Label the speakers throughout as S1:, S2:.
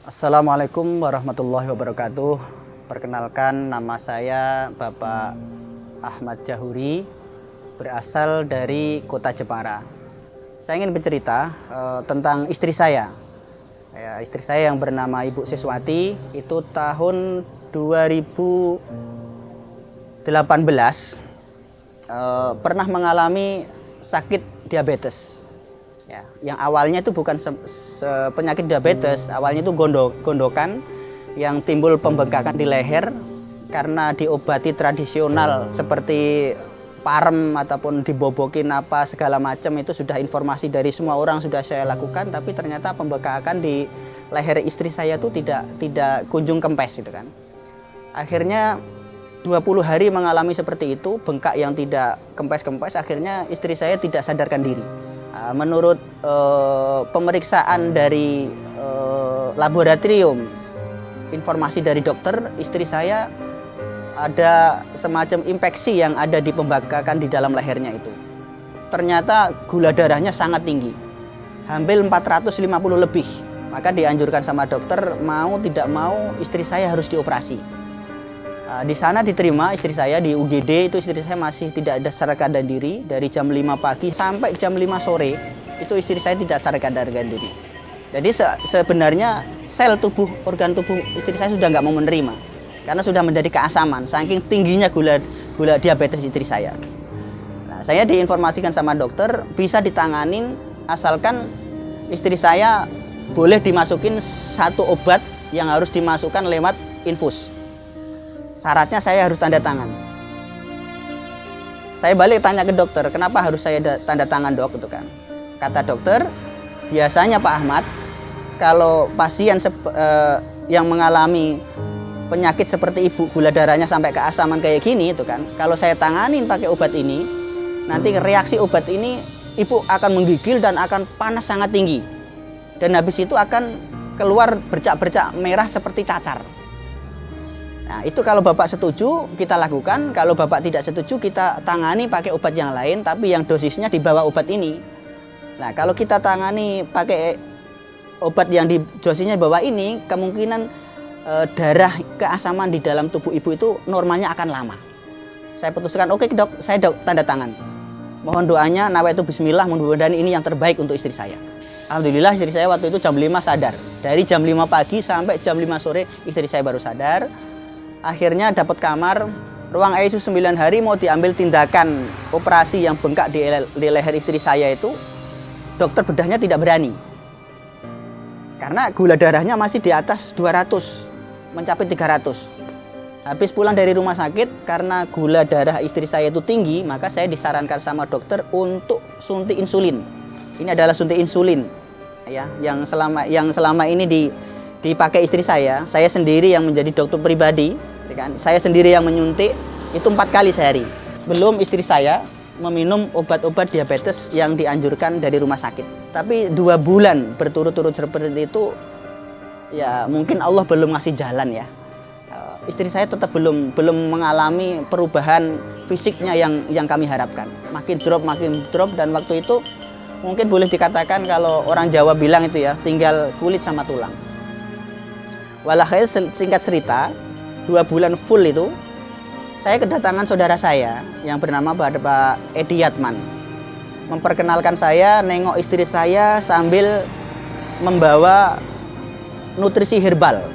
S1: Assalamualaikum warahmatullahi wabarakatuh. Perkenalkan, nama saya Bapak Ahmad Jahuri, berasal dari kota Jepara. Saya ingin bercerita tentang istri saya. Istri saya yang bernama Ibu Siswati itu tahun 2018 pernah mengalami sakit diabetes. Yang awalnya itu bukan penyakit diabetes, awalnya itu gondokan yang timbul pembengkakan di leher karena diobati tradisional seperti parem ataupun dibobokin apa segala macam. Itu sudah informasi dari semua orang, sudah saya lakukan, tapi ternyata pembengkakan di leher istri saya itu tidak kunjung kempes gitu kan. Akhirnya 20 hari mengalami seperti itu, bengkak yang tidak kempes-kempes, akhirnya istri saya tidak sadarkan diri. Menurut pemeriksaan dari laboratorium, informasi dari dokter, istri saya ada semacam infeksi yang ada di pembengkakan di dalam lehernya itu. Ternyata gula darahnya sangat tinggi, hampir 450 lebih. Maka dianjurkan sama dokter, mau tidak mau istri saya harus dioperasi. Di sana diterima istri saya di UGD, itu istri saya masih tidak ada sadarkan diri dari jam 5 pagi sampai jam 5 sore. Itu istri saya tidak sadarkan diri. Jadi sebenarnya sel tubuh, organ tubuh istri saya sudah nggak mau menerima karena sudah menjadi keasaman saking tingginya gula diabetes istri saya. Nah, saya diinformasikan sama dokter bisa ditanganin asalkan istri saya boleh dimasukin satu obat yang harus dimasukkan lewat infus. Syaratnya saya harus tanda tangan. Saya balik tanya ke dokter, kenapa harus saya tanda tangan dok? Itu kan. Kata dokter, biasanya Pak Ahmad, kalau pasien yang mengalami penyakit seperti ibu, gula darahnya sampai keasaman kayak gini, itu kan. Kalau saya tanganin pakai obat ini, nanti reaksi obat ini ibu akan menggigil dan akan panas sangat tinggi. Dan habis itu akan keluar bercak-bercak merah seperti cacar. Nah, itu kalau Bapak setuju kita lakukan, kalau Bapak tidak setuju kita tangani pakai obat yang lain, tapi yang dosisnya di bawah obat ini. Nah, kalau kita tangani pakai obat yang di dosisnya di bawah ini, kemungkinan darah keasaman di dalam tubuh ibu itu normalnya akan lama. Saya putuskan, oke dok, saya tanda tangan. Mohon doanya, nawaitu bismillah, mudah-mudahan ini yang terbaik untuk istri saya. Alhamdulillah istri saya waktu itu jam 5 sadar. Dari jam 5 pagi sampai jam 5 sore istri saya baru sadar. Akhirnya dapat kamar, ruang ICU 9 hari mau diambil tindakan operasi yang bengkak di leher istri saya itu, dokter bedahnya tidak berani. Karena gula darahnya masih di atas 200, mencapai 300. Habis pulang dari rumah sakit, karena gula darah istri saya itu tinggi, maka saya disarankan sama dokter untuk suntik insulin. Ini adalah suntik insulin ya, yang selama ini dipakai istri saya sendiri yang menjadi dokter pribadi. Saya sendiri yang menyuntik itu 4 kali sehari. Belum istri saya meminum obat-obat diabetes yang dianjurkan dari rumah sakit. Tapi 2 bulan berturut-turut seperti itu, ya mungkin Allah belum ngasih jalan ya. Istri saya tetap belum mengalami perubahan fisiknya yang kami harapkan. Makin drop dan waktu itu mungkin boleh dikatakan kalau orang Jawa bilang itu ya, tinggal kulit sama tulang. Walhasil singkat cerita, 2 bulan full itu, saya kedatangan saudara saya yang bernama Pak Edi Yatman. Memperkenalkan saya, nengok istri saya sambil membawa nutrisi herbal.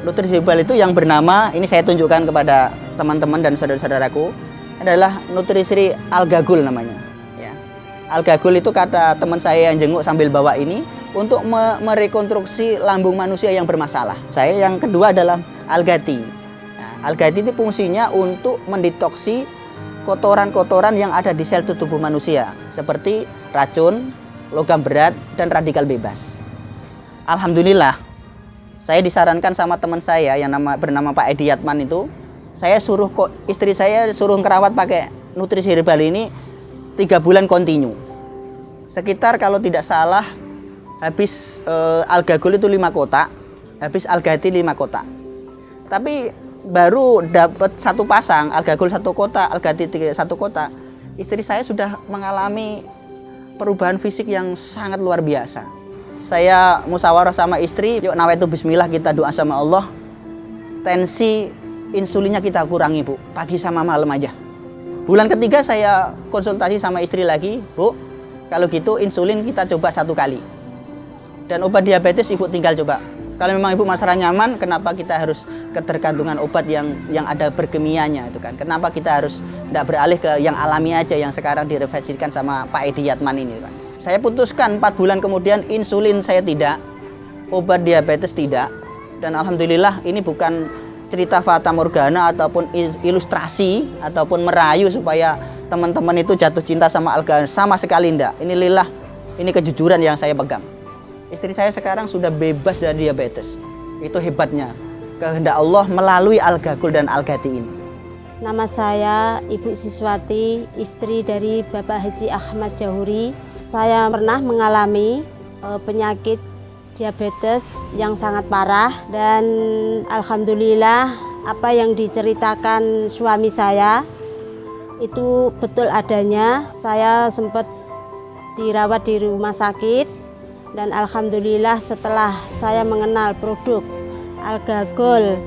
S1: Nutrisi herbal itu yang bernama, ini saya tunjukkan kepada teman-teman dan saudara-saudaraku, adalah nutrisi Algagul namanya. Ya. Algagul itu kata teman saya yang jenguk sambil bawa ini, untuk merekonstruksi lambung manusia yang bermasalah. Saya yang kedua adalah Algati. Algati itu fungsinya untuk mendetoksi kotoran-kotoran yang ada di sel tubuh manusia seperti racun, logam berat, dan radikal bebas. Alhamdulillah, saya disarankan sama teman saya yang bernama Pak Edi Yatman itu, istri saya suruh ngerawat pakai nutrisi herbal ini 3 bulan kontinu. Sekitar kalau tidak salah habis Algagul itu 5 kotak, habis Algati 5 kotak. Tapi baru dapat 1 pasang, Algagul 1 kotak, Algati 1 kotak, istri saya sudah mengalami perubahan fisik yang sangat luar biasa. Saya musyawarah sama istri, yuk nawaitu bismillah, kita doa sama Allah. Tensi insulinnya kita kurangi, Bu, pagi sama malam aja. Bulan ketiga saya konsultasi sama istri lagi, Bu, kalau gitu insulin kita coba 1 kali. Dan obat diabetes Ibu tinggal coba. Kalau memang Ibu merasa nyaman, kenapa kita harus ketergantungan obat yang ada berkimianya itu kan? Kenapa kita harus tidak beralih ke yang alami aja yang sekarang direfleksikan sama Pak Edi Yatman ini kan? Saya putuskan 4 bulan kemudian insulin saya tidak, obat diabetes tidak, dan alhamdulillah ini bukan cerita fata morgana ataupun ilustrasi ataupun merayu supaya teman-teman itu jatuh cinta sama alga, sama sekali enggak. Ini lillah, ini kejujuran yang saya pegang. Istri saya sekarang sudah bebas dari diabetes. Itu hebatnya kehendak Allah melalui Al-Ghakul dan Al-Ghati ini.
S2: Nama saya Ibu Siswati, istri dari Bapak Haji Ahmad Jahuri. Saya pernah mengalami penyakit diabetes yang sangat parah dan alhamdulillah apa yang diceritakan suami saya itu betul adanya. Saya sempat dirawat di rumah sakit dan alhamdulillah setelah saya mengenal produk Al-Ghakul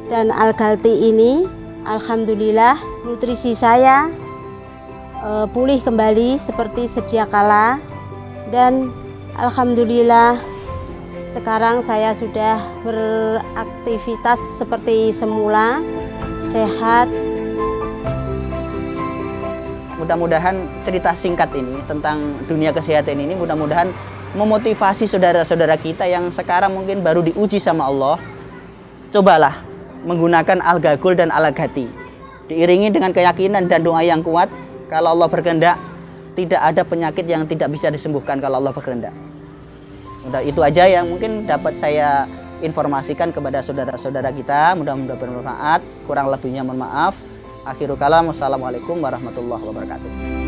S2: dan Al-Ghati ini, alhamdulillah nutrisi saya pulih kembali seperti sedia kala dan alhamdulillah sekarang saya sudah beraktivitas seperti semula, sehat.
S1: Mudah-mudahan cerita singkat ini tentang dunia kesehatan ini mudah-mudahan memotivasi saudara-saudara kita yang sekarang mungkin baru diuji sama Allah. Cobalah menggunakan Al-Ghakul dan Al-Ghati. Diiringi dengan keyakinan dan doa yang kuat. Kalau Allah berkehendak, tidak ada penyakit yang tidak bisa disembuhkan kalau Allah berkehendak. Udah itu aja yang mungkin dapat saya informasikan kepada saudara-saudara kita. Mudah-mudahan bermanfaat. Kurang lebihnya mohon maaf. Akhirul kalam. Wassalamualaikum warahmatullahi wabarakatuh.